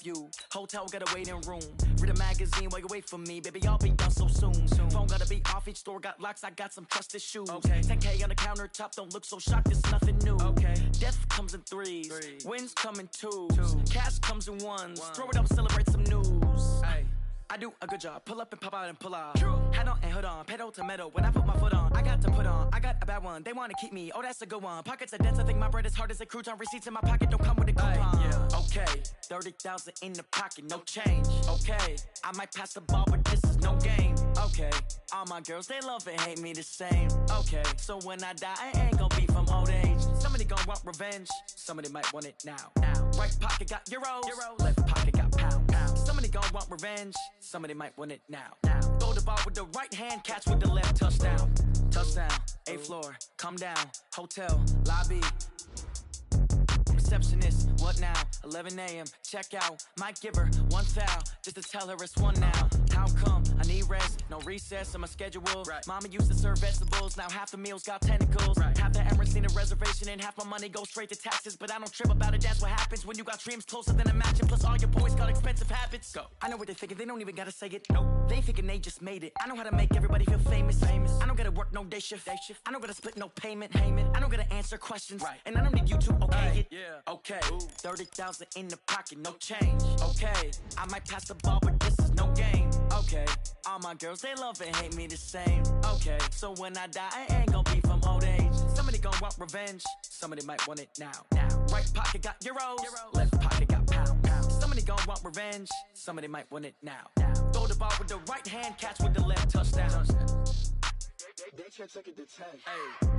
You hotel got a waiting room. Read a magazine while you wait for me, baby. I'll be done so soon. Phone gotta be off. Each store got locks. I got some trusted shoes. Okay. 10K on the countertop. Don't look so shocked. It's nothing new. Okay. Death comes in threes. Wins come in twos. Cash comes in ones. Throw it up, celebrate some news. Ay. I do a good job. Pull up and pop out and pull out. Hat on and hood on. Pedal to metal. When I put my foot on, I got to put on. I got a bad one. They want to keep me. Oh, that's a good one. Pockets are dense. I think my bread is hard as a crouton. Receipts in my pocket don't come with a coupon. Yeah. Okay. 30,000 in the pocket. No change. Okay. I might pass the ball, but this is no game. Okay. All my girls, they love and hate me the same. Okay. So when I die, I ain't gonna be from old age. Somebody gonna want revenge. Somebody might want it now. Right pocket got euros. Left pocket got pounds. Somebody gonna want revenge. Somebody might want it now. Throw the ball with the right hand, catch with the left. Touchdown. Touchdown. 8th floor. Come down. Hotel. Lobby. Receptionist, what now? 11 a.m. Check out. Might give her one foul just to tell her it's one now. How come? I need rest, no recess in my schedule. Right. Mama used to serve vegetables, now half the meals got tentacles. Right. Half the Emirates need a reservation and half my money goes straight to taxes. But I don't trip about it, that's what happens when you got dreams closer than a match. And plus all your boys got expensive habits. Go. I know what they're thinking, they don't even gotta say it. Nope. They ain't thinking they just made it. I know how to make everybody feel famous. I don't gotta work no day shift. I don't gotta split no payment. I don't gotta answer questions. Right. And I don't need you to okay it. Yeah. Okay, 30,000 in the pocket, no change. Okay, I might pass the ball, but this is no game. Okay, all my girls, they love and hate me the same. Okay, so when I die, I ain't gonna be from old age. Somebody gonna want revenge. Somebody might want it now. Right pocket got euros. Left pocket got pounds. Somebody gonna want revenge. Somebody might want it now. Throw the ball with the right hand, catch with the left. Touchdown. They can't take it to 10. Hey.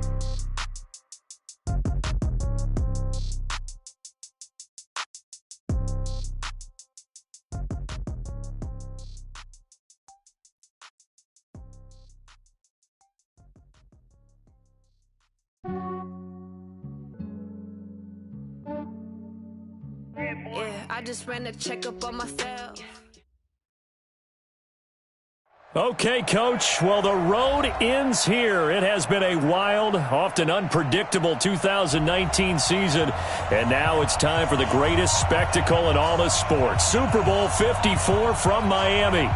Yeah, I just ran a checkup on myself. Okay, Coach. Well, the road ends here. It has been a wild, often unpredictable 2019 season. And now it's time for the greatest spectacle in all of sports. Super Bowl 54 from Miami.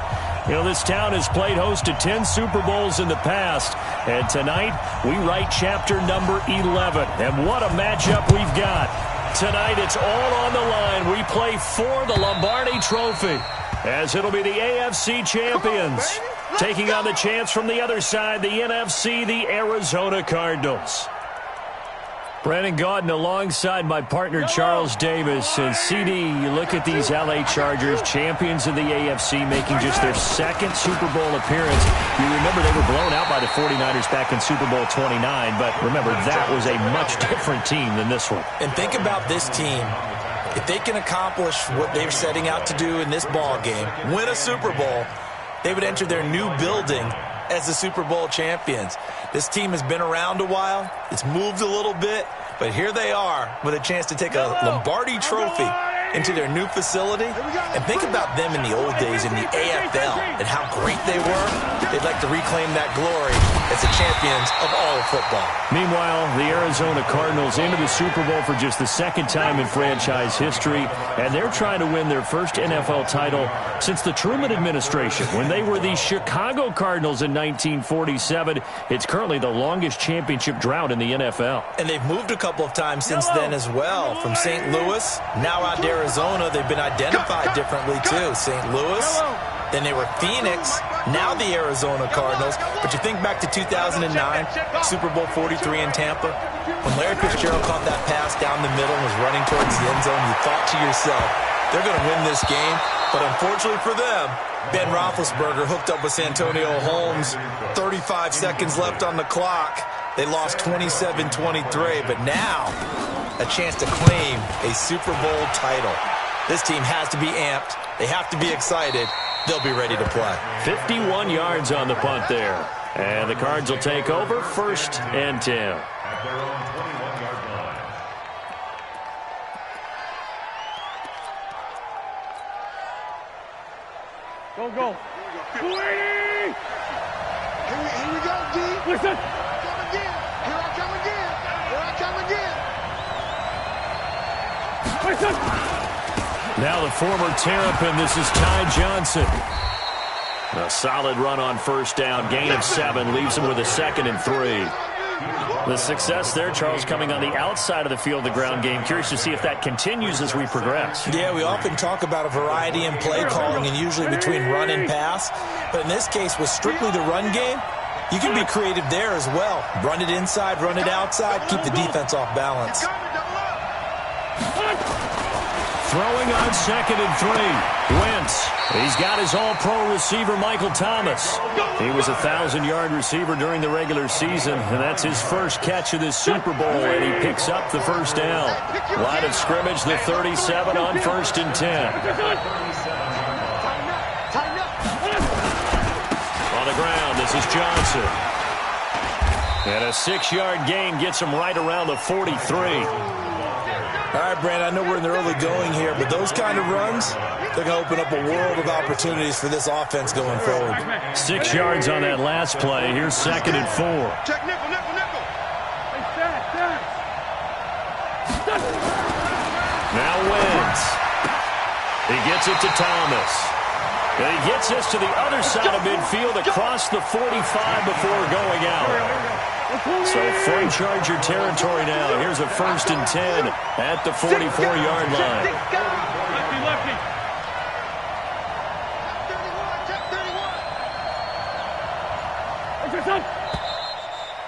You know, this town has played host to 10 Super Bowls in the past. And tonight, we write chapter number 11. And what a matchup we've got. Tonight, it's all on the line. We play for the Lombardi Trophy, as it'll be the AFC champions taking on the chance from the other side, the NFC, the Arizona Cardinals. Brandon Gaudin alongside my partner Charles Davis. And CD, you look at these LA Chargers, champions of the AFC, making just their second Super Bowl appearance. You remember they were blown out by the 49ers back in Super Bowl 29, but remember that was a much different team than this one. And think about this team. If they can accomplish what they're setting out to do in this ball game, win a Super Bowl, they would enter their new building as the Super Bowl champions. This team has been around a while. It's moved a little bit, but here they are with a chance to take a Lombardi Trophy into their new facility. And think about them in the old days in the AFL and how great they were. They'd like to reclaim that glory as the champions of all of football. Meanwhile, the Arizona Cardinals into the Super Bowl for just the second time in franchise history, and they're trying to win their first NFL title since the Truman administration when they were the Chicago Cardinals in 1947. It's currently the longest championship drought in the NFL. And they've moved a couple of times since then as well. From St. Louis, now out to Arizona, they've been identified differently too. St. Louis, then they were Phoenix, now the Arizona Cardinals. But you think back to 2009, Super Bowl 43 in Tampa, when Larry Fitzgerald caught that pass down the middle and was running towards the end zone, you thought to yourself, they're going to win this game. But unfortunately for them, Ben Roethlisberger hooked up with Santonio Holmes. 35 seconds left on the clock. They lost 27-23, but now a chance to claim a Super Bowl title. This team has to be amped. They have to be excited. They'll be ready to play. 51 yards on the punt there. And the Cards will take over 1st and 10. Go. 280! Here we go, D. Listen. Here I come again. Listen. Now the former Terrapin, this is Ty Johnson. A solid run on first down, gain of 7, leaves him with a 2nd and 3. The success there, Charles, coming on the outside of the field, the ground game. Curious to see if that continues as we progress. Yeah, we often talk about a variety in play calling and usually between run and pass. But in this case, with strictly the run game, you can be creative there as well. Run it inside, run it outside, keep the defense off balance. Throwing on 2nd and 3. Wentz. He's got his all-pro receiver, Michael Thomas. He was a 1,000-yard receiver during the regular season, and that's his first catch of this Super Bowl, and he picks up the first down. Line of scrimmage, the 37 on 1st and 10. On the ground, this is Johnson. And a 6-yard gain gets him right around the 43. All right, Brandon, I know we're in the early going here, but those kind of runs, they're going to open up a world of opportunities for this offense going forward. 6 yards on that last play. Here's 2nd and 4. Check nickel, nickel, nickel. Now Wentz. He gets it to Thomas. And he gets this to the other side of midfield across the 45 before going out. So from Charger territory now. Here's a 1st and 10 at the 44-yard line.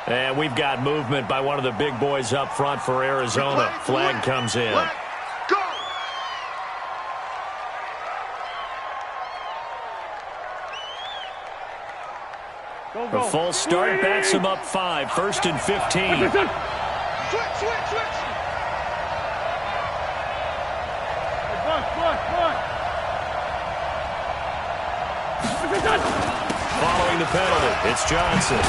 And we've got movement by one of the big boys up front for Arizona. Flag comes in. A false start backs him up 5. 1st and 15. Switch. Following the penalty, it's Johnson.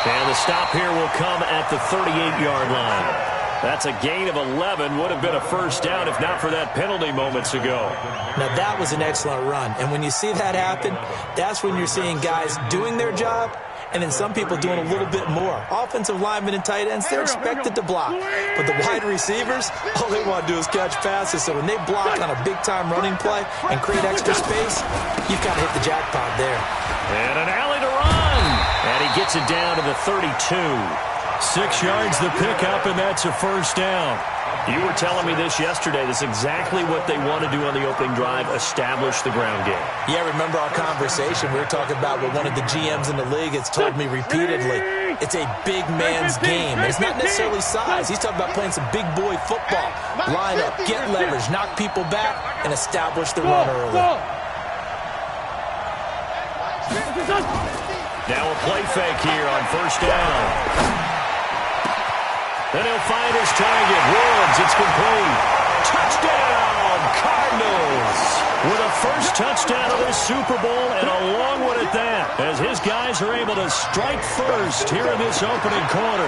And the stop here will come at the 38-yard line. That's a gain of 11. Would have been a first down if not for that penalty moments ago. Now, that was an excellent run. And when you see that happen, that's when you're seeing guys doing their job and then some people doing a little bit more. Offensive linemen and tight ends, they're expected to block. But the wide receivers, all they want to do is catch passes. So when they block on a big-time running play and create extra space, you've got to hit the jackpot there. And an alley to run. And he gets it down to the 32. 6 yards the pickup, and that's a first down. You were telling me this yesterday. This is exactly what they want to do on the opening drive, establish the ground game. Yeah, remember our conversation. We were talking about what one of the GMs in the league has told me repeatedly. It's a big man's game. And it's not necessarily size. He's talking about playing some big boy football. Line up, get leverage, knock people back, and establish the run early. Now a play fake here on first down. Then he'll find his target. Woods, it's complete. Touchdown, Cardinals. With a first touchdown of this Super Bowl, and a long one at that, as his guys are able to strike first here in this opening quarter.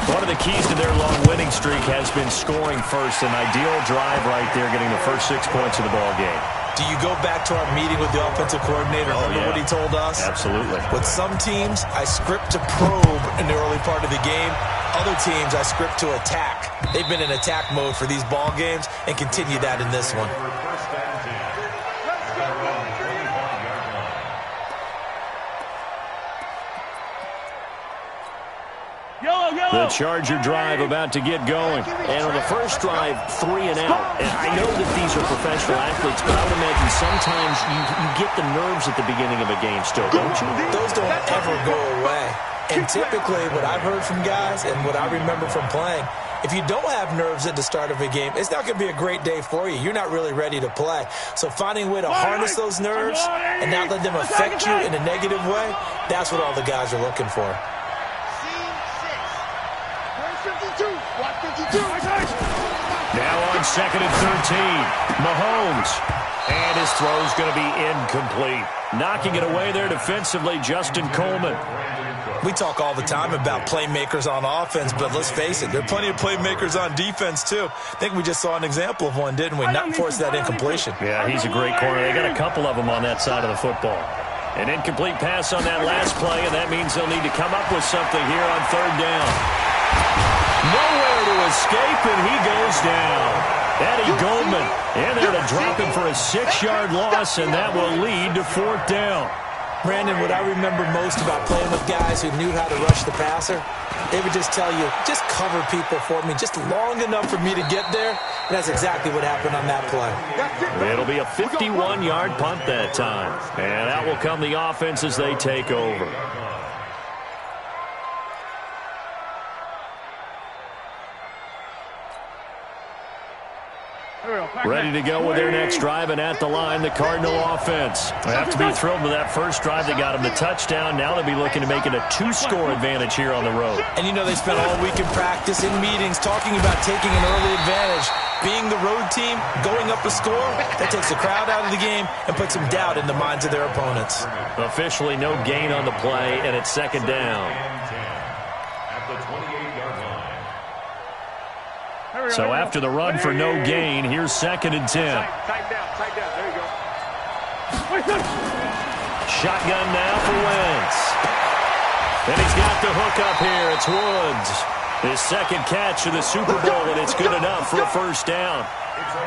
One of the keys to their long winning streak has been scoring first. An ideal drive right there, getting the first 6 points of the ball game. Do you go back to our meeting with the offensive coordinator? Remember what he told us? Absolutely. With some teams, I script to probe in the early part of the game. Other teams, I script to attack. They've been in attack mode for these ball games and continue that in this one. The Charger drive about to get going. And on the first drive, 3 and out. And I know that these are professional athletes, but I would imagine sometimes you get the nerves at the beginning of a game still, don't you? Those don't ever go away. And typically what I've heard from guys and what I remember from playing, if you don't have nerves at the start of a game, it's not going to be a great day for you. You're not really ready to play. So finding a way to harness those nerves and not let them affect you in a negative way, that's what all the guys are looking for. Now on 2nd and 13, Mahomes. And his throw's going to be incomplete. Knocking it away there defensively, Justin Coleman. We talk all the time about playmakers on offense, but let's face it, there are plenty of playmakers on defense, too. I think we just saw an example of one, didn't we? Not force that incompletion. Yeah, he's a great corner. They got a couple of them on that side of the football. An incomplete pass on that last play, and that means they'll need to come up with something here on 3rd down. Nowhere to escape, and he goes down. Eddie Goldman in there to drop him for a 6-yard loss, and that will lead to 4th down. Brandon, what I remember most about playing with guys who knew how to rush the passer, they would just tell you, just cover people for me just long enough for me to get there. And that's exactly what happened on that play. It'll be a 51-yard punt that time. And out will come the offense as they take over. Ready to go with their next drive, and at the line, the Cardinal offense. They have to be thrilled with that first drive. They got them the touchdown. Now they'll be looking to make it a 2-score advantage here on the road. And you know they spent all week in practice, in meetings, talking about taking an early advantage. Being the road team, going up a score, that takes the crowd out of the game and puts some doubt in the minds of their opponents. Officially no gain on the play, and it's 2nd down. So after the run for no gain, here's 2nd and 10. Tight down. There you go. Shotgun now for Wentz. And he's got the hook up here. It's Woods. His 2nd catch of the Super Bowl, and it's good enough for a 1st down.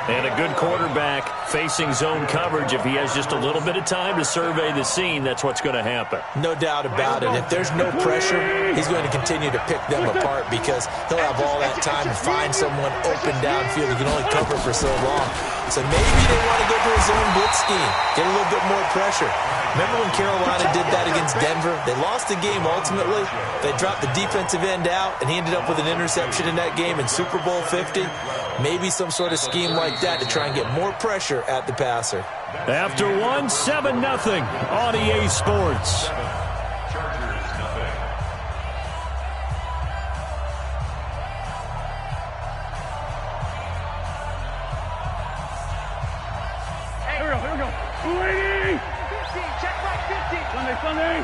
And a good quarterback facing zone coverage. If he has just a little bit of time to survey the scene, that's what's going to happen. No doubt about it. If there's no pressure, he's going to continue to pick them apart because he'll have all that time to find someone open downfield. He can only cover for so long. So maybe they want to go to a zone blitz scheme, get a little bit more pressure. Remember when Carolina did that against Denver? They lost the game ultimately. They dropped the defensive end out, and he ended up with an interception in that game in Super Bowl 50. Maybe some sort of scheme like that to try and get more pressure at the passer. After 1, 7-0 on EA Sports. Here we go. 280. 15, check right 50. Sunday.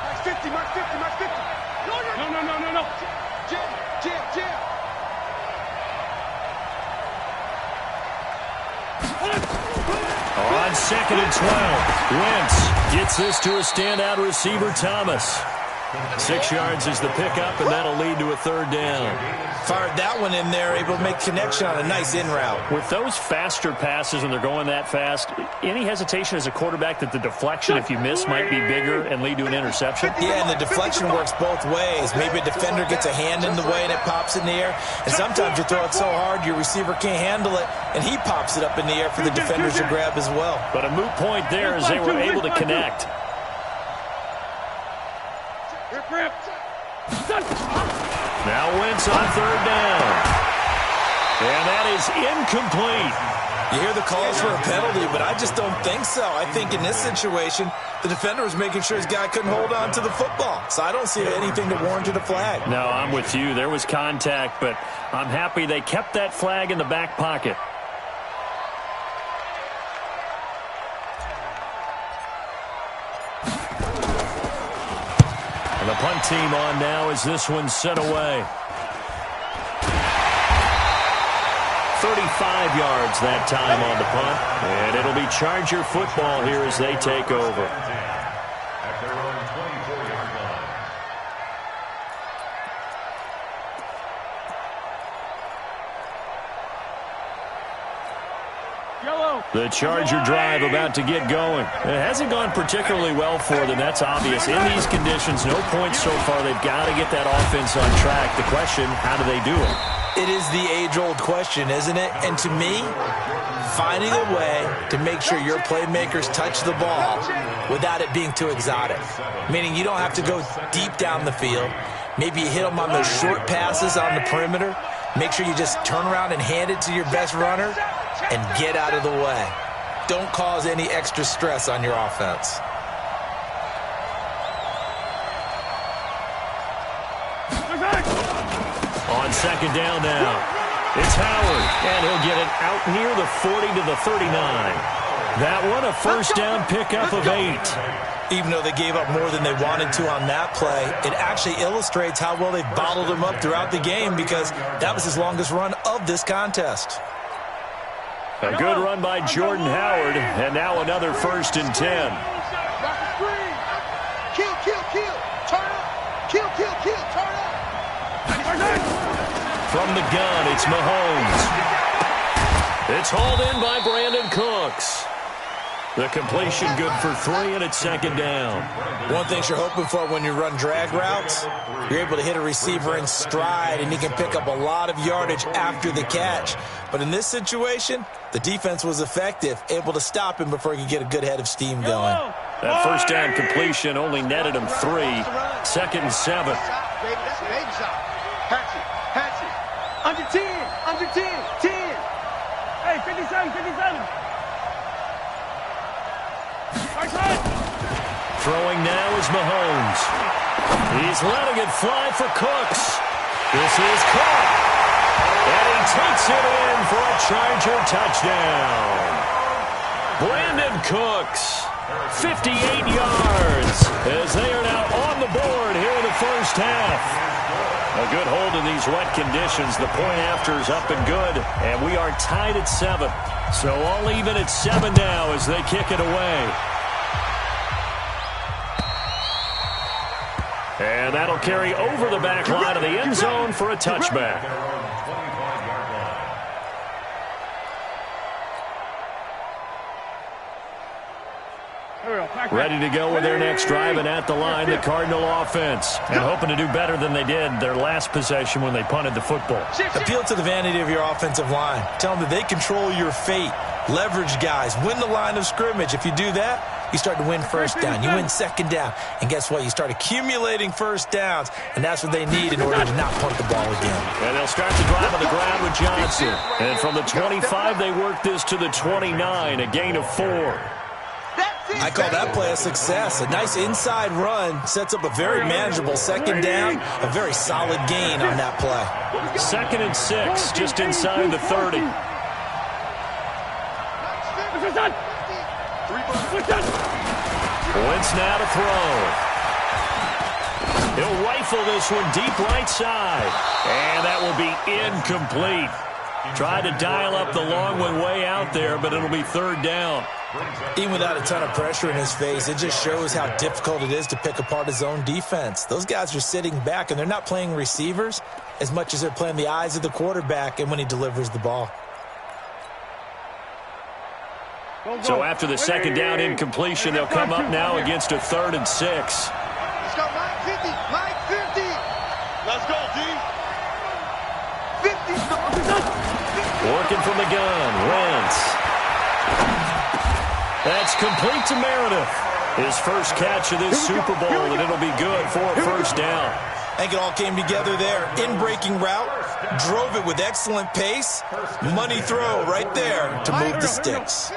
Max 50. No. Jam. On 2nd and 12, Wentz gets this to a standout receiver, Thomas. 6 yards is the pickup, and that'll lead to a 3rd down. Fired that one in there, able to make connection on a nice in route. With those faster passes, when they're going that fast, any hesitation as a quarterback that the deflection, if you miss, might be bigger and lead to an interception? Yeah, and the deflection works both ways. Maybe a defender gets a hand in the way and it pops in the air. And sometimes you throw it so hard your receiver can't handle it, and he pops it up in the air for the defenders to grab as well. But a moot point there as they were able to connect. Now Wentz on 3rd down. And that is incomplete. You hear the calls for a penalty, but I just don't think so. I think in this situation, the defender was making sure his guy couldn't hold on to the football. So I don't see anything to warrant a flag. No, I'm with you. There was contact, but I'm happy they kept that flag in the back pocket. And the punt team on now as this one's sent away. 35 yards that time on the punt. And it'll be Charger football here as they take over. At their own 24-yard line. The Charger drive about to get going. It hasn't gone particularly well for them. That's obvious. In these conditions, no points so far. They've got to get that offense on track. The question, how do they do it? It is the age-old question, isn't it? And to me, finding a way to make sure your playmakers touch the ball without it being too exotic. Meaning you don't have to go deep down the field. Maybe you hit them on those short passes on the perimeter. Make sure you just turn around and hand it to your best runner and get out of the way. Don't cause any extra stress on your offense. On 2nd down now, it's Howard, and he'll get it out near the 40 to the 39. That one, a 1st down pickup of 8. Even though they gave up more than they wanted to on that play, it actually illustrates how well they've bottled him up throughout the game because that was his longest run of this contest. A good run by Jordan Howard, and now another 1st and 10. Kill. Turn up. Kill. Turn up. From the gun, it's Mahomes. It's hauled in by Brandon Cooks. The completion good for 3, and it's second down. One thing you're hoping for when you run drag routes, you're able to hit a receiver in stride, and he can pick up a lot of yardage after the catch. But in this situation, the defense was effective, able to stop him before he could get a good head of steam going. That first down completion only netted him 3. Second and 7. That's a baby shot. Patch it. Under 10. 10. Hey, 57. Throwing now is Mahomes. He's letting it fly for Cooks. This is caught. And he takes it in for a Charger touchdown. Brandon Cooks, 58 yards, as they are now on the board here in the first half. A good hold in these wet conditions. The point after is up and good, and we are tied at 7. So all even at 7 now as they kick it away. And that'll carry over the back line of the end zone for a touchback. Ready to go with their next drive, and at the line, the Cardinal offense. And hoping to do better than they did their last possession when they punted the football. Appeal to the vanity of your offensive line. Tell them that they control your fate. Leverage guys. Win the line of scrimmage. If you do that, you start to win first down. You win second down. And guess what? You start accumulating first downs. And that's what they need in order to not punt the ball again. And they'll start the drive on the ground with Johnson. And from the 25, they work this to the 29, a gain of 4. I call that play a success. A nice inside run sets up a very manageable second down. A very solid gain on that play. Second and 6, just inside the 30. Wentz now to throw. He'll rifle this one deep right side. And that will be incomplete. Tried to dial up the long one way out there, but it'll be third down. Even without a ton of pressure in his face, it just shows how difficult it is to pick apart his own defense. Those guys are sitting back, and they're not playing receivers as much as they're playing the eyes of the quarterback and when he delivers the ball. So after the second down incompletion, they'll come up now against a 3rd and 6. Let's go, Mike 50. Mike 50. Let's go, D. 50. Working from the gun, Wentz. That's complete to Meredith. His first catch of this Super Bowl, and it'll be good for a first down. I think it all came together there. In-breaking route, drove it with excellent pace. Money throw right there to move the sticks.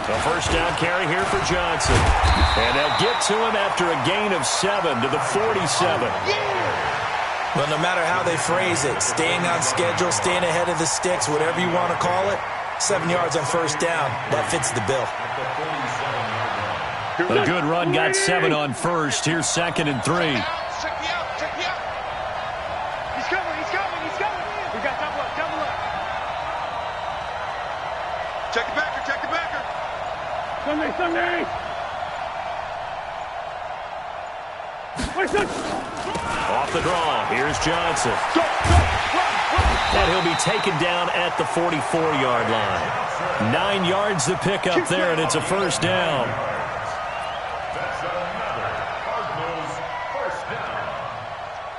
A first down carry here for Johnson. And they'll get to him after a gain of 7 to the 47. Well, no matter how they phrase it, staying on schedule, staying ahead of the sticks, whatever you want to call it, 7 yards on first down, that fits the bill. A good run got 7 on first. Here's 2nd and 3. Check me out. He's coming. We got double up. Check the backer. Sunday. Off the draw, here's Johnson. And he'll be taken down at the 44-yard line. 9 yards to pick up there, and it's a first down. That's another Cardinals first down.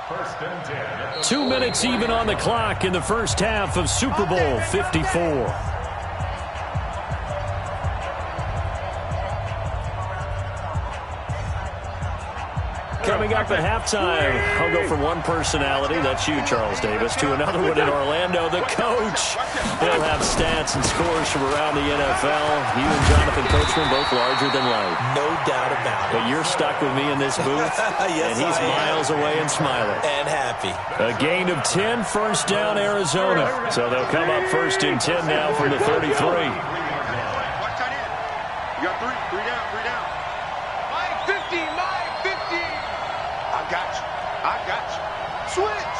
First and 10. 2 minutes even on the clock in the first half of Super Bowl 54. Coming up at halftime, I'll go from one personality, that's you, Charles Davis, to another one in Orlando, the coach. He'll have stats and scores from around the NFL. You and Jonathan Coachman both larger than life. No doubt about it. But you're stuck with me in this booth, yes, and he's miles away and smiling. And happy. A gain of 10, first down, Arizona. So they'll come up first and 10 now from the 33. You got three down. Mike 50. I got you. Switch.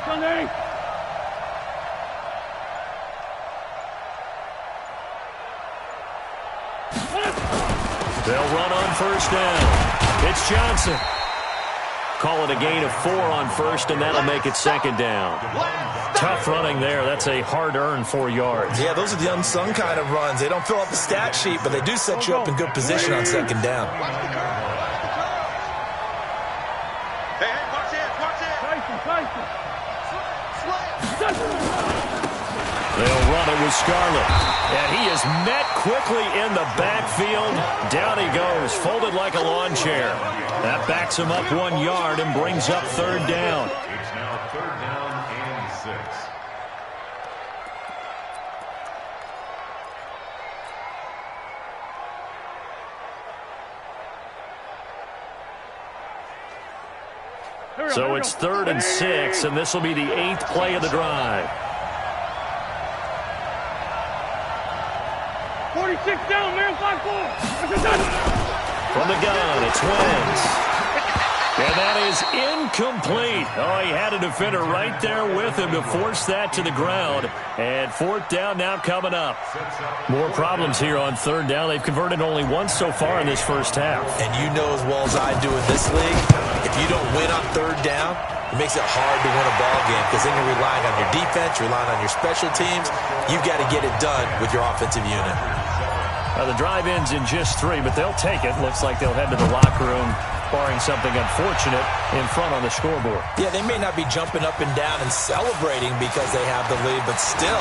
Sunday. They'll run on first down. It's Johnson. Call it a gain of 4 on first, and that'll make it second down. Tough running there. That's a hard-earned 4 yards. Yeah, those are the unsung kind of runs. They don't fill up the stat sheet, but they do set you up in good position on second down. They'll run it with Scarlett. And he is met quickly in the backfield. Down he goes, folded like a lawn chair. That backs him up 1 yard and brings up third down. It's now third down and 6. So it's 3rd and 6, and this will be the 8th play of the drive. 46 down, man, 5-4. From the gun, it's Wentz. And that is incomplete. Oh, he had a defender right there with him to force that to the ground. And 4th down now coming up. More problems here on 3rd down. They've converted only once so far in this first half. And you know as well as I do in this league, if you don't win on 3rd down, it makes it hard to win a ball game because then you're relying on your defense, you're relying on your special teams. You've got to get it done with your offensive unit. The drive ends in just 3, but they'll take it. Looks like they'll head to the locker room, barring something unfortunate, in front on the scoreboard. Yeah, they may not be jumping up and down and celebrating because they have the lead, but still,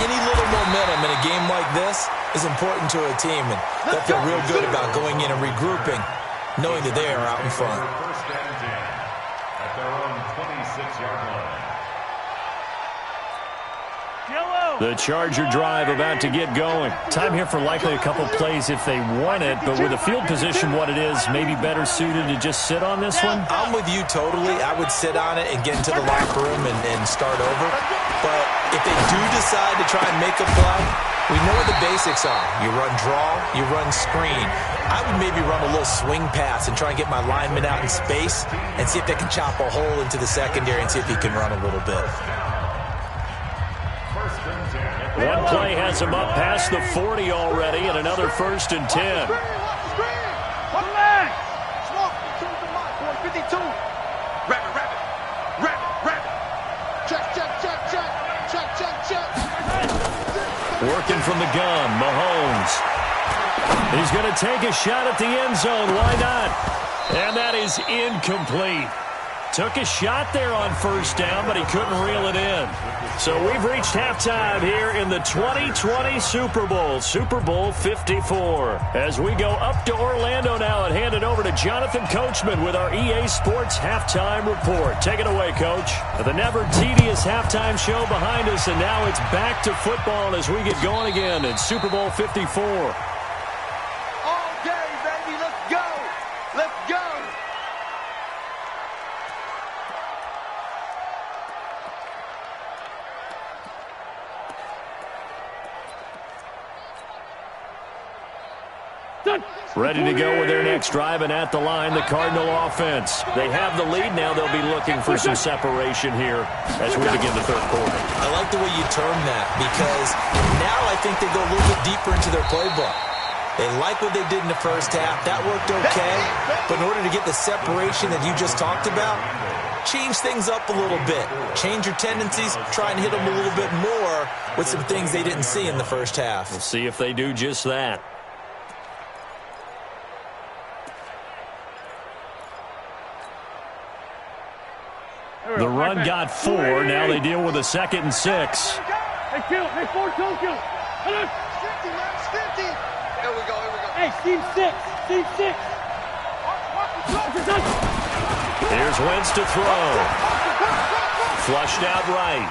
any little momentum in a game like this is important to a team, and they'll feel real good about going in and regrouping, knowing that they are out in front. First and 10 at their own 26-yard line. The Charger drive about to get going. Time here for likely a couple plays if they want it, but with the field position what it is, maybe better suited to just sit on this one? I'm with you totally. I would sit on it and get into the locker room and start over. But if they do decide to try and make a play, we know what the basics are. You run draw, you run screen. I would maybe run a little swing pass and try and get my lineman out in space and see if they can chop a hole into the secondary and see if he can run a little bit. One play has him up past the 40 already, and another 1st and 10. Working from the gun, Mahomes. He's going to take a shot at the end zone. Why not? And that is incomplete. Took a shot there on 1st down, but he couldn't reel it in. So we've reached halftime here in the 2020 Super Bowl, Super Bowl 54. As we go up to Orlando now and hand it over to Jonathan Coachman with our EA Sports Halftime Report. Take it away, Coach. The never-tedious halftime show behind us, and now it's back to football as we get going again in Super Bowl 54. All day, baby, let's go. Let's go. Ready to go with their next drive, and at the line, the Cardinal offense. They have the lead now. They'll be looking for some separation here as we begin the 3rd quarter. I like the way you term that because now I think they go a little bit deeper into their playbook. They like what they did in the first half. That worked okay. But in order to get the separation that you just talked about, change things up a little bit. Change your tendencies. Try and hit them a little bit more with some things they didn't see in the first half. We'll see if they do just that. The run got 4. Now they deal with a 2nd and 6. Hey, Kill. Hey, 4, don't kill. 50, man. 50. Here we go. Hey, Team 6. Team 6. Here's Wentz to throw. Flushed out right.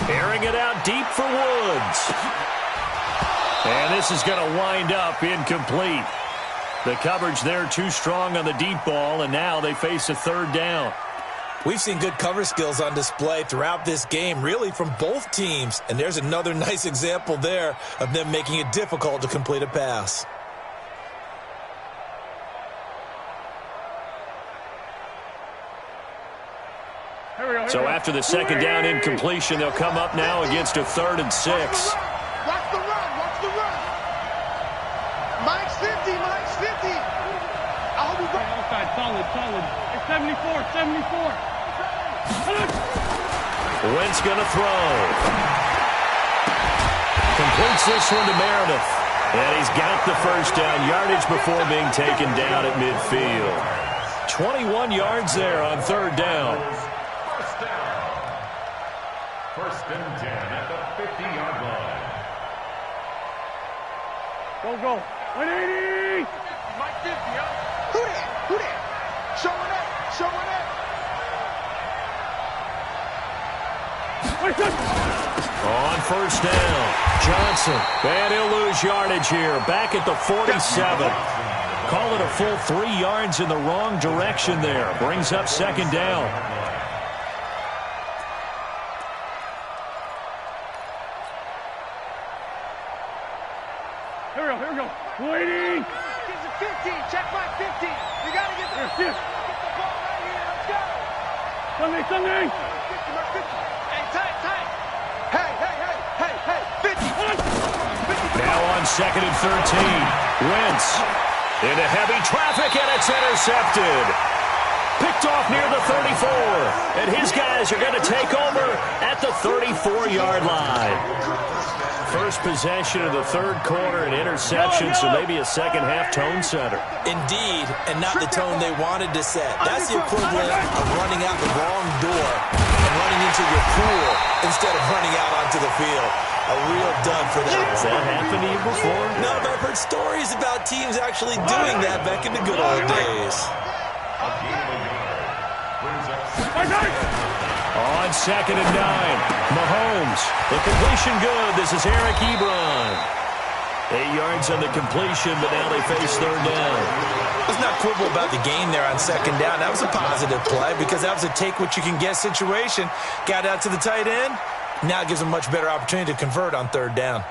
Airing it out deep for Woods. And this is going to wind up incomplete. The coverage there too strong on the deep ball, and now they face a 3rd down. We've seen good cover skills on display throughout this game, really from both teams. And there's another nice example there of them making it difficult to complete a pass. So after the 2nd down incompletion, they'll come up now against a 3rd and 6. Watch the run. Mike's 50. I hope he's right. Outside, solid. 74, 74. Wentz going to throw. Completes this one to Meredith. And he's got the first down, yardage before being taken down at midfield. 21 yards there on third down. First down. First and 10 at the 50-yard line. Go. 180. Mike 50, huh? Who that? Showing up. On first down, Johnson. And he'll lose yardage here. Back at the 47. Call it a full 3 yards in the wrong direction there. Brings up second down. Here we go. 280. Get to 15. Check my 15. We got to get the ball right here. Let's go. Sunday. 50. Hey, tight. Hey. 50. Now on second and 13. Wentz into heavy traffic, and it's intercepted. Picked off near the 34. And his guys are going to take over at the 34-yard line. First possession of the third quarter, an interception, so maybe a second-half tone setter. Indeed, and not the tone they wanted to set. That's the equivalent of running out the wrong door and running into your pool instead of running out onto the field. A real dud for them. Has that happened to you before? No, but I've heard stories about teams actually doing that back in the good old days. A gain of a yard. Brings up On second and 9, Mahomes. The completion good. This is Eric Ebron. 8 yards on the completion, but now they face third down. Let's not quibble about the gain there on second down. That was a positive play because that was a take-what-you-can-get situation. Got out to the tight end. Now it gives them a much better opportunity to convert on third down.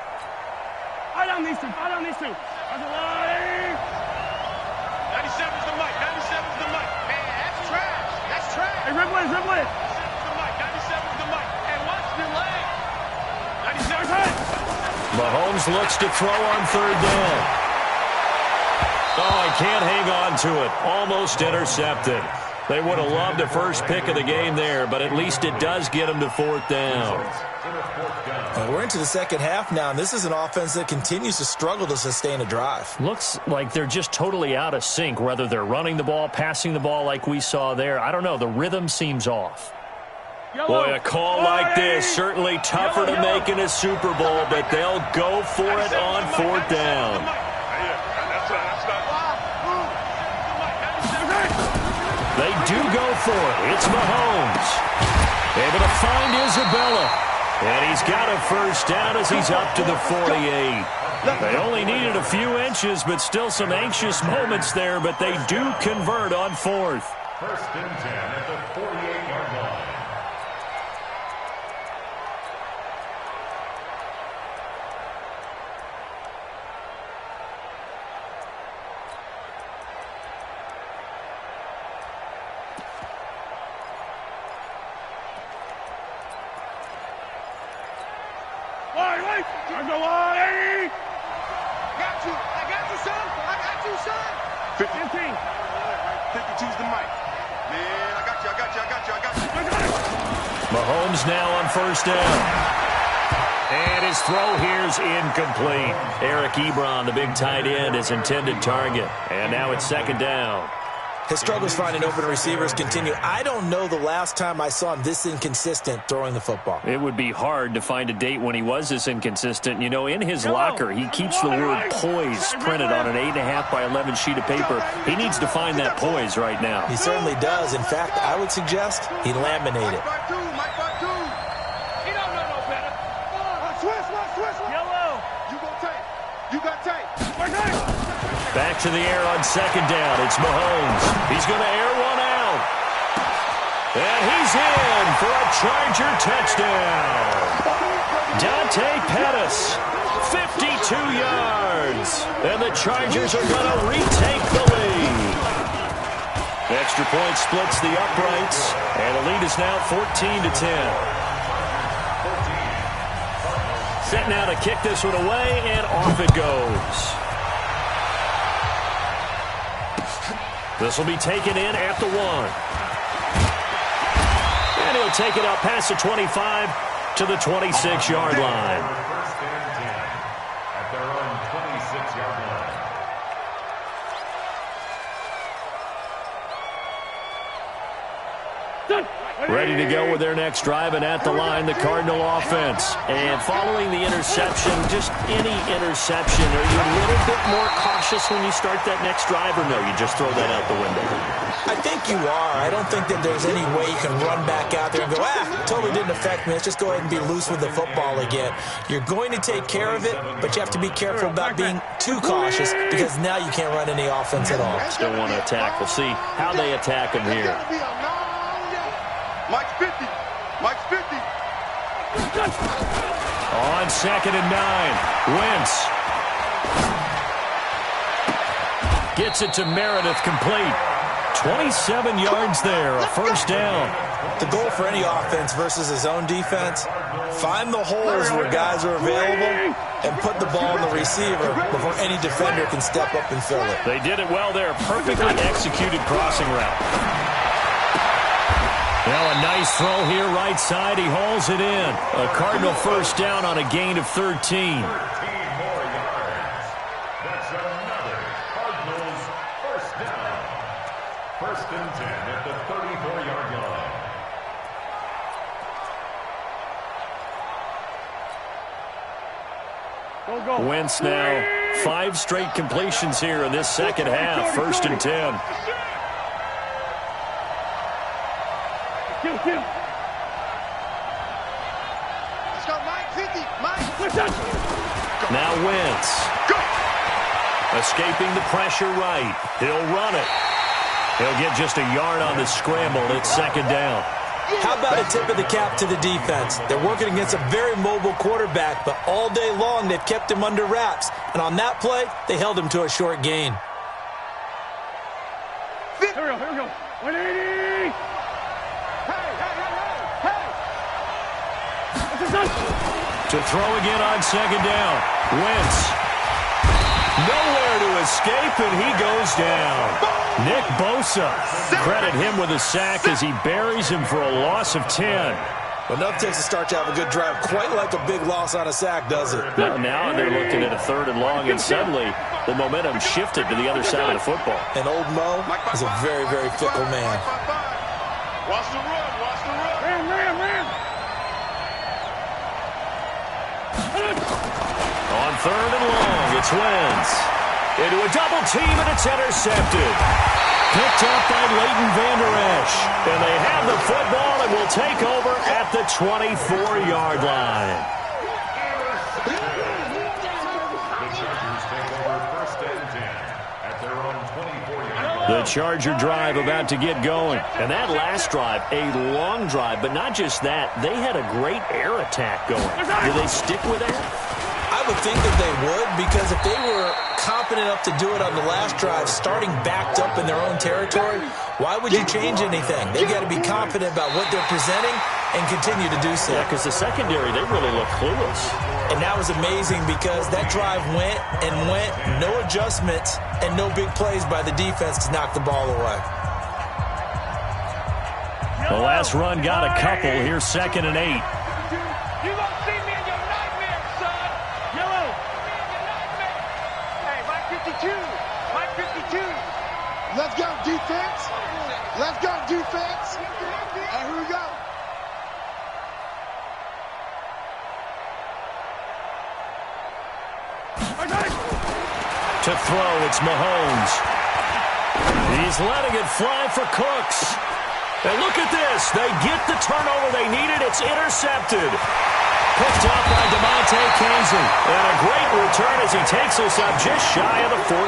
I don't need to. That's a lie. 97's the mic. Man, that's trash. Hey, Ripley. 97's the mic. And watch the leg. 97. Mahomes looks to throw on third down. Oh, he can't hang on to it. Almost intercepted. They would have loved the first pick of the game there, but at least it does get them to fourth down. Well, we're into the second half now, and this is an offense that continues to struggle to sustain a drive. Looks like they're just totally out of sync, whether they're running the ball, passing the ball like we saw there. I don't know. The rhythm seems off. Boy, a call like this, certainly tougher to make in a Super Bowl, but they'll go for it on fourth down. They do go for it. It's Mahomes. Able to find Isabella. And he's got a first down as he's up to the 48. They only needed a few inches, but still some anxious moments there, but they do convert on fourth. First and 10 at the 48-yard line. Wait. I'm the lie. I got you, son. 15. 52's the mic. Man, I got you. Mahomes now on first down. And his throw here's incomplete. Eric Ebron, the big tight end, his intended target. And now it's second down. His struggles finding open receivers continue. I don't know the last time I saw him this inconsistent throwing the football. It would be hard to find a date when he was this inconsistent. You know, in his locker, he keeps the word poise printed on an 8.5 by 11 sheet of paper. He needs to find that poise right now. He certainly does. In fact, I would suggest he laminate it. Mike by two. He don't know no better. Swiss. Yellow. You got tape. Back to the air on second down. It's Mahomes. He's going to air one out. And he's in for a Charger touchdown. Dante Pettis, 52 yards. And the Chargers are going to retake the lead. Extra point splits the uprights. And the lead is now 14-10. Set now to kick this one away, and off it goes. This will be taken in at the 1. And he'll take it up past the 25 to the 26-yard line. First and 10 at their own 26-yard line. Ready to go with their next drive, and at the line, the Cardinal offense. And following the interception, just any interception, are you a little bit more cautious when you start that next drive, or no, you just throw that out the window? I think you are. I don't think that there's any way you can run back out there and go, totally didn't affect me. Let's just go ahead and be loose with the football again. You're going to take care of it, but you have to be careful about being too cautious because now you can't run any offense at all. Still want to attack. We'll see how they attack him here. Mike's 50. Mike's 50. On 2nd and 9, Wentz gets it to Meredith, complete. 27 yards there, a first down. The goal for any offense versus his own defense, find the holes where guys are available and put the ball in the receiver before any defender can step up and fill it. They did it well there. Perfectly executed crossing route. Now a nice throw here, right side. He hauls it in. A Cardinal first down on a gain of 13. 13 more yards. That's another Cardinals first down. First and 10 at the 34-yard line. Wentz now 5 straight completions here in this second half. First and 10. Let's go, Mike 50. Mike. Now Wentz. Escaping the pressure right. He'll run it. He'll get just a yard on the scramble. It's second down. How about a tip of the cap to the defense? They're working against a very mobile quarterback, but all day long they've kept him under wraps. And on that play, they held him to a short gain. Here we go. 180. To throw again on second down. Wentz. Nowhere to escape, and he goes down. Nick Bosa. Credit him with a sack as he buries him for a loss of 10. Well, nothing takes a start to have a good drive quite like a big loss on a sack, does it? Now they're looking at a 3rd and long, and suddenly the momentum shifted to the other side of the football. And old Mo is a very, very fickle man. Watch the run. Watch the run. Ram. On 3rd and long, it's Wentz. Into a double team, and it's intercepted. Picked up by Leighton Vander Esch. And they have the football and will take over at the 24-yard line. The Chargers take over first and 10 at their own 24-yard line. The Charger drive about to get going. And that last drive, a long drive, but not just that. They had a great air attack going. Do they stick with that? I would think that they would, because if they were confident enough to do it on the last drive, starting backed up in their own territory, why would you change anything? They've got to be confident about what they're presenting and continue to do so. Yeah, because the secondary, they really look clueless. And that was amazing because that drive went, no adjustments, and no big plays by the defense to knock the ball away. The last run got a couple. Here's 2nd and 8. You won't see me in your nightmares, son. Yellow. Hey, Mike 52. Mike 52. Let's go, defense. Let's go, defense. And here we go. To throw, it's Mahomes. He's letting it fly for Cooks. And look at this. They get the turnover they needed. It's intercepted. Picked up by DeMonte Kingsley. And a great return as he takes us up just shy of the 45.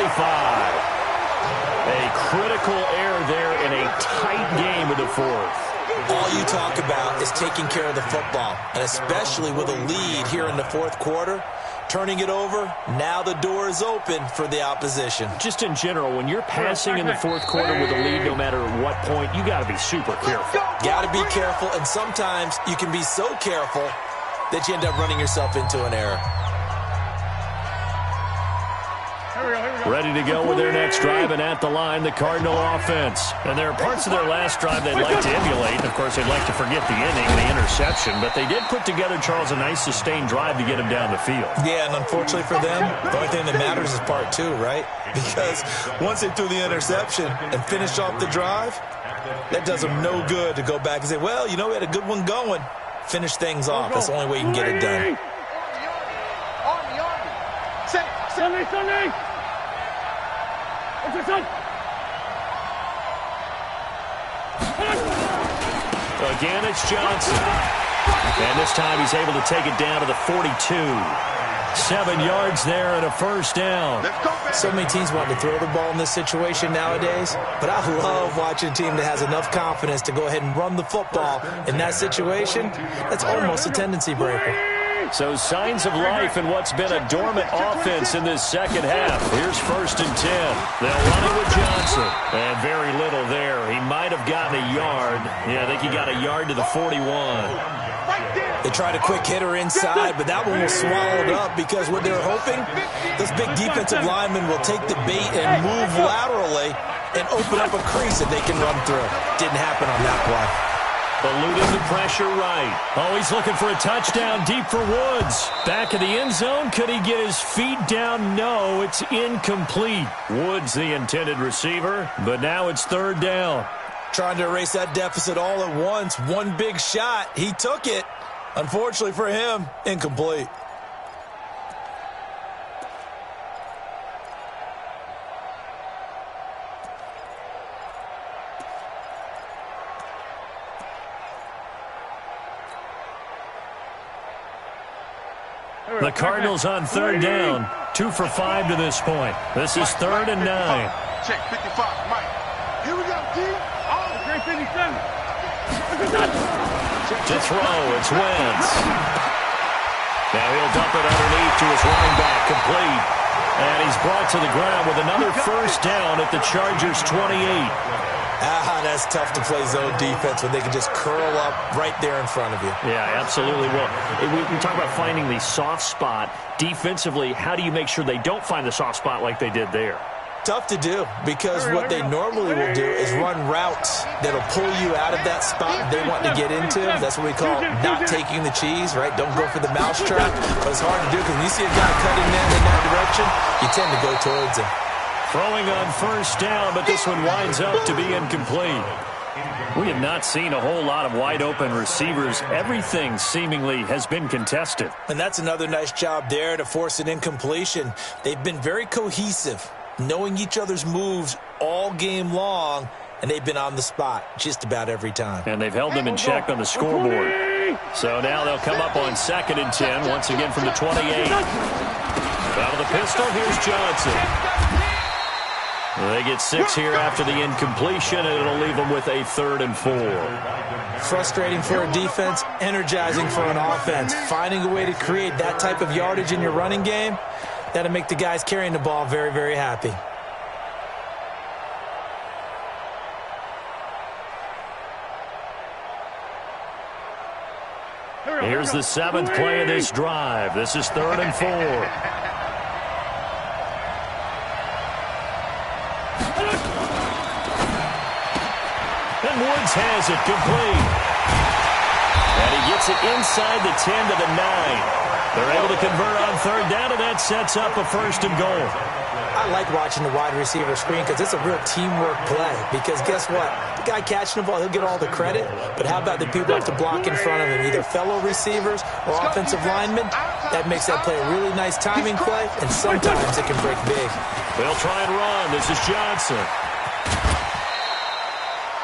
A critical error there in a tight game of the 4th. All you talk about is taking care of the football, and especially with a lead here in the 4th quarter. Turning it over, now the door is open for the opposition. Just in general, when you're passing in the 4th quarter with a lead, no matter what point, you got to be super careful. Got to be careful, and sometimes you can be so careful that you end up running yourself into an error. Ready ready to go with their next drive, and at the line, the Cardinal offense. And there are parts of their last drive they'd like to emulate. Of course, they'd like to forget the inning and the interception, but they did put together, Charles, a nice sustained drive to get him down the field. Yeah, and unfortunately for them, the only thing that matters is part two, right? Because once they threw the interception and finished off the drive, that does them no good to go back and say, well, you know, we had a good one going. Finish things off. That's the only way you can get it done. Sunday! Again, it's Johnson. And this time he's able to take it down to the 42. 7 yards there and a first down. So many teams want to throw the ball in this situation nowadays, but I love watching a team that has enough confidence to go ahead and run the football in that situation. That's almost a tendency breaker. So signs of life in what's been a dormant offense in this second half. Here's 1st and 10. They'll run it with Johnson. And very little there. He might have gotten a yard. Yeah, I think he got a yard to the 41. They tried a quick hitter inside, but that one was swallowed up because what they're hoping, those big defensive linemen will take the bait and move laterally and open up a crease that they can run through. Didn't happen on that play. Eluding the pressure right. Oh, he's looking for a touchdown deep for Woods. Back of the end zone. Could he get his feet down? No, it's incomplete. Woods the intended receiver, but now it's 3rd down. Trying to erase that deficit all at once. One big shot. He took it. Unfortunately for him, incomplete. The Cardinals on 3rd down. 2 for 5 to this point. This is 3rd and 9. Check 55, Mike. Here we go, D. Oh, great 57. To throw, it's Wentz. Now he'll dump it underneath to his running back, complete. And he's brought to the ground with another first down at the Chargers' 28. That's tough to play zone defense when they can just curl up right there in front of you. Yeah, absolutely. Well, we talk about finding the soft spot. Defensively, how do you make sure they don't find the soft spot like they did there? Tough to do because what they normally will do is run routes that'll pull you out of that spot they want to get into. That's what we call not taking the cheese, right? Don't go for the mousetrap. But it's hard to do because when you see a guy cutting in that direction, you tend to go towards him. Throwing on first down, but this one winds up to be incomplete. We have not seen a whole lot of wide-open receivers. Everything seemingly has been contested. And that's another nice job there to force an incompletion. They've been very cohesive, knowing each other's moves all game long, and they've been on the spot just about every time. And they've held them in check on the scoreboard. So now they'll come up on 2nd and 10, once again from the 28. Out of the pistol, here's Johnson. They get 6 here after the incompletion, and it'll leave them with a 3rd and 4. Frustrating for a defense, energizing for an offense. Finding a way to create that type of yardage in your running game, that'll make the guys carrying the ball very, very happy. Here's the 7th play of this drive. This is 3rd and 4. And Woods has it complete. And he gets it inside the 10 to the 9. They're able to convert on 3rd down, and that sets up a 1st and goal. I like watching the wide receiver screen because it's a real teamwork play. Because guess what? The guy catching the ball, he'll get all the credit. But how about the people who have to block in front of him, either fellow receivers or offensive linemen? That makes that play a really nice timing play, and sometimes it can break big. They'll try and run. This is Johnson.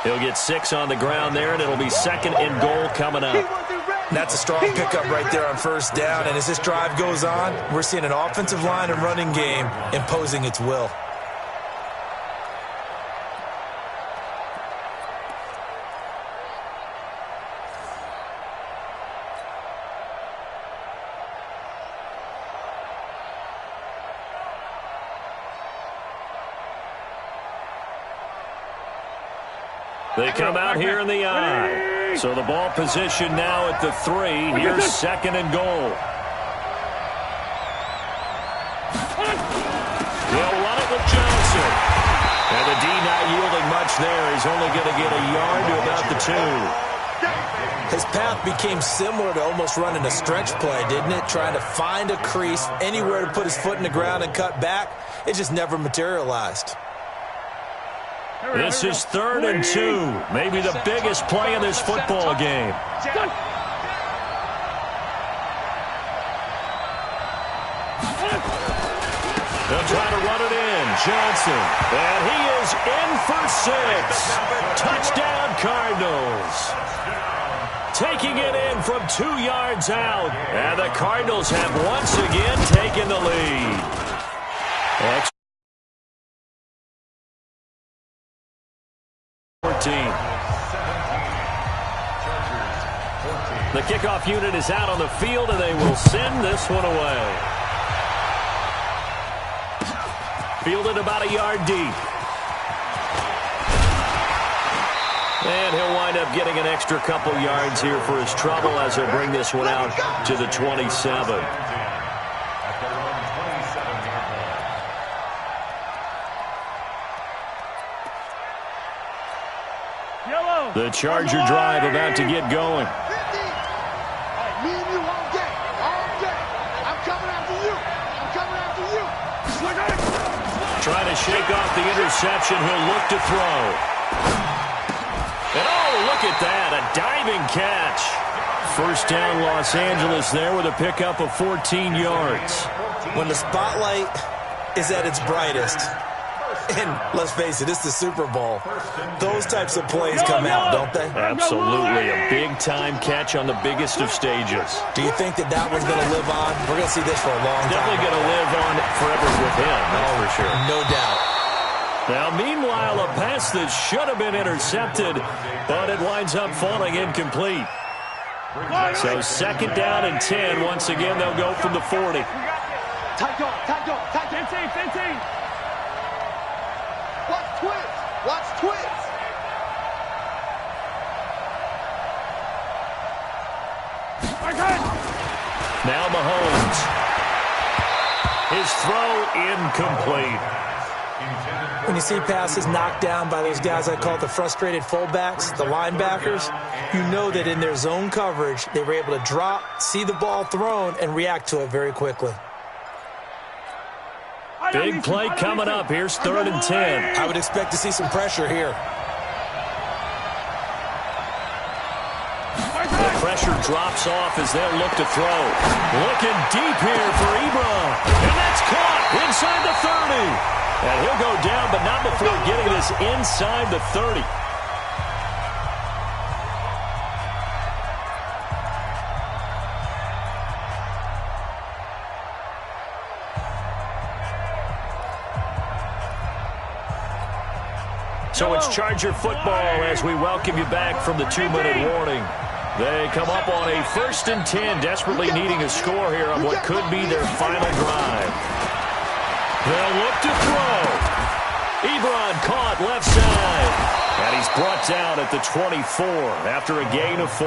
He'll get 6 on the ground there, and it'll be 2nd and goal coming up. That's a strong pickup right there on 1st down. And as this drive goes on, we're seeing an offensive line and running game imposing its will. They come out here in the I. So the ball position now at the 3. Here's 2nd and goal. They'll run it with Johnson. And the D not yielding much there. He's only going to get a yard to about the 2. His path became similar to almost running a stretch play, didn't it? Trying to find a crease, anywhere to put his foot in the ground and cut back. It just never materialized. This is 3rd and 2. Maybe the biggest play in this football game. They'll try to run it in. Johnson. And he is in for 6. Touchdown, Cardinals. Taking it in from 2 yards out. And the Cardinals have once again taken the lead. 14. The kickoff unit is out on the field, and they will send this one away. Fielded about a yard deep. And he'll wind up getting an extra couple yards here for his trouble as he'll bring this one out to the 27. The Charger drive about to get going. Me and you all day. All day. I'm coming after you. I'm coming after you. Trying to shake off the interception. He'll look to throw. And oh, look at that. A diving catch. First down, Los Angeles there with a pickup of 14 yards. When the spotlight is at its brightest, and let's face it, it's the Super Bowl, those types of plays come out, don't they? Absolutely. A big-time catch on the biggest of stages. Do you think that one's going to live on? We're going to see this for a long time. Definitely going to live on forever with him, that's for sure. No doubt. Now, meanwhile, a pass that should have been intercepted, but it winds up falling incomplete. So 2nd down and 10. Once again, they'll go from the 40. Tight dog, tight dog, tight dog. 15. Watch twins. Watch twins. Now Mahomes. His throw incomplete. When you see passes knocked down by those guys I call the frustrated fullbacks, the linebackers, you know that in their zone coverage, they were able to drop, see the ball thrown, and react to it very quickly. Big play coming up. Here's 3rd and 10. I would expect to see some pressure here. The pressure drops off as they'll look to throw. Looking deep here for Ebron. And that's caught inside the 30. And he'll go down, but not before getting this inside the 30. So it's Charger football as we welcome you back from the 2-minute warning. They come up on a 1st and 10, desperately needing a score here on what could be their final drive. They'll look to throw. Ebron caught left side. And he's brought down at the 24 after a gain of 4.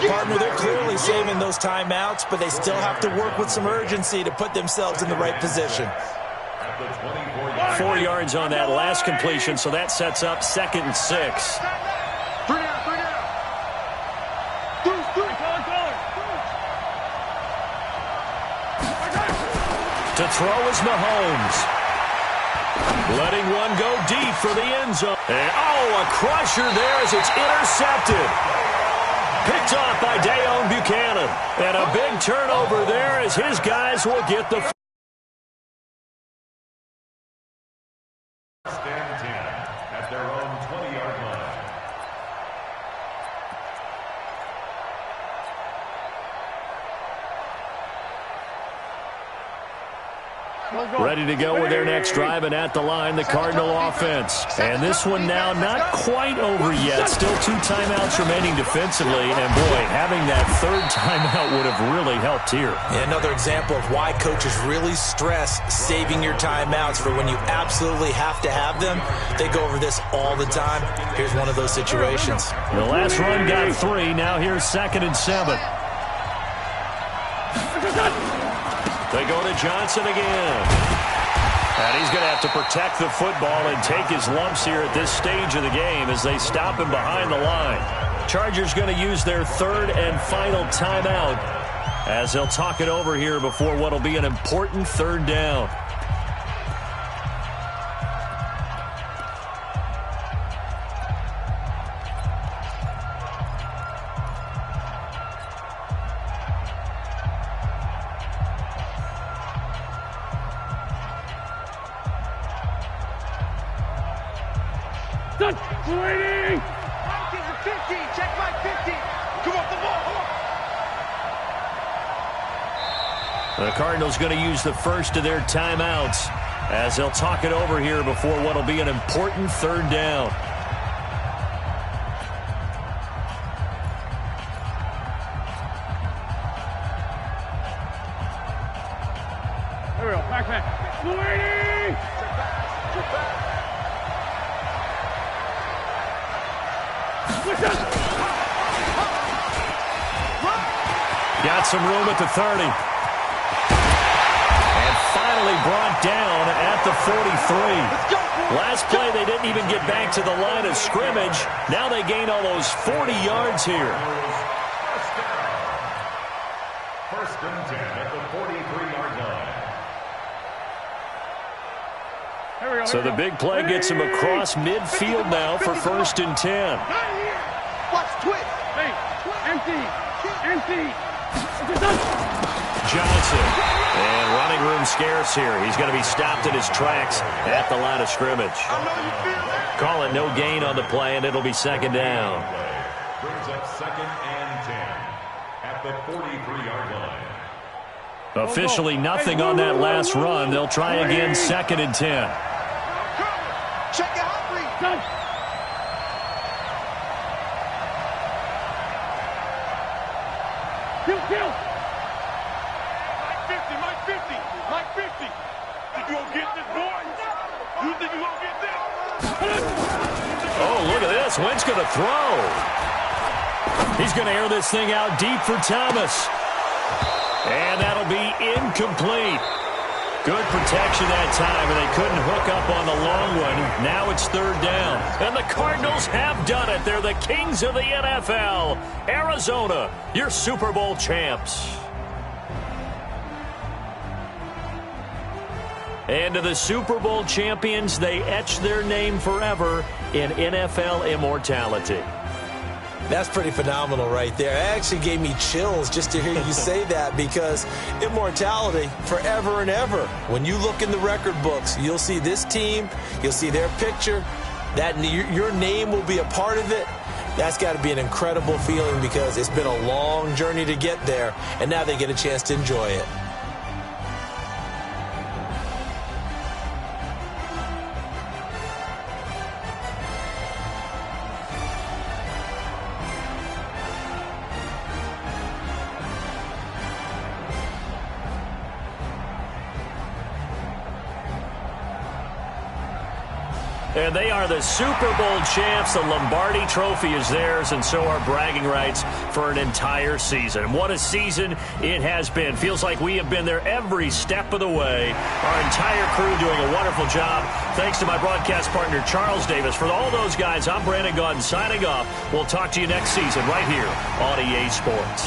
Partner, they're clearly saving those timeouts, but they still have to work with some urgency to put themselves in the right position. 4 yards on that last completion, so that sets up 2nd and 6. To throw is Mahomes. Letting one go deep for the end zone. And, oh, a crusher there as it's intercepted. Picked off by Dayon Buchanan. And a big turnover there as his guys will get the... At their own 20-yard line. Ready to go with their next drive, and at the line, the Cardinal offense. And this one now not quite over yet. Still 2 timeouts remaining defensively. And, boy, having that 3rd timeout would have really helped here. Yeah, another example of why coaches really stress saving your timeouts for when you absolutely have to have them. They go over this all the time. Here's one of those situations. The last run got 3. Now here's 2nd and 7. They go to Johnson again. And he's going to have to protect the football and take his lumps here at this stage of the game as they stop him behind the line. Chargers going to use their third and final timeout as they'll talk it over here before what will be an important third down. Waiting! 19 to 50, check my 50. Come off the ball. The Cardinals going to use the first of their timeouts as they'll talk it over here before what will be an important third down. There we go, back. Waiting! Got some room at the 30. And finally brought down at the 43. Last play, they didn't even get back to the line of scrimmage. Now they gain almost 40 yards here. First and 10 at the 43-yard line. So the big play gets him across midfield now for first and 10. Watch twist. Hey, empty. Johnson. And running room scarce here. He's going to be stopped in his tracks at the line of scrimmage. Call it no gain on the play, and it'll be second down. Brings up second and 10 at the 43-yard line. Officially nothing on that last run. They'll try again second and 10. Check your hot read. Kill. Mike 50. Think you gonna get this, boy? You think you gonna get this? Oh, look at this. Wentz going to throw. He's going to air this thing out deep for Thomas. And that'll be incomplete. Good protection that time, and they couldn't hook up on the long one. Now it's third down. And the Cardinals have done it. They're the kings of the NFL. Arizona, your Super Bowl champs. And to the Super Bowl champions, they etch their name forever in NFL immortality. That's pretty phenomenal right there. It actually gave me chills just to hear you say that, because immortality forever and ever. When you look in the record books, you'll see this team, you'll see their picture, that your name will be a part of it. That's got to be an incredible feeling, because it's been a long journey to get there, and now they get a chance to enjoy it. And they are the Super Bowl champs. The Lombardi Trophy is theirs, and so are bragging rights for an entire season. What a season it has been. Feels like we have been there every step of the way. Our entire crew doing a wonderful job. Thanks to my broadcast partner, Charles Davis. For all those guys, I'm Brandon Gaudin signing off. We'll talk to you next season right here on EA Sports.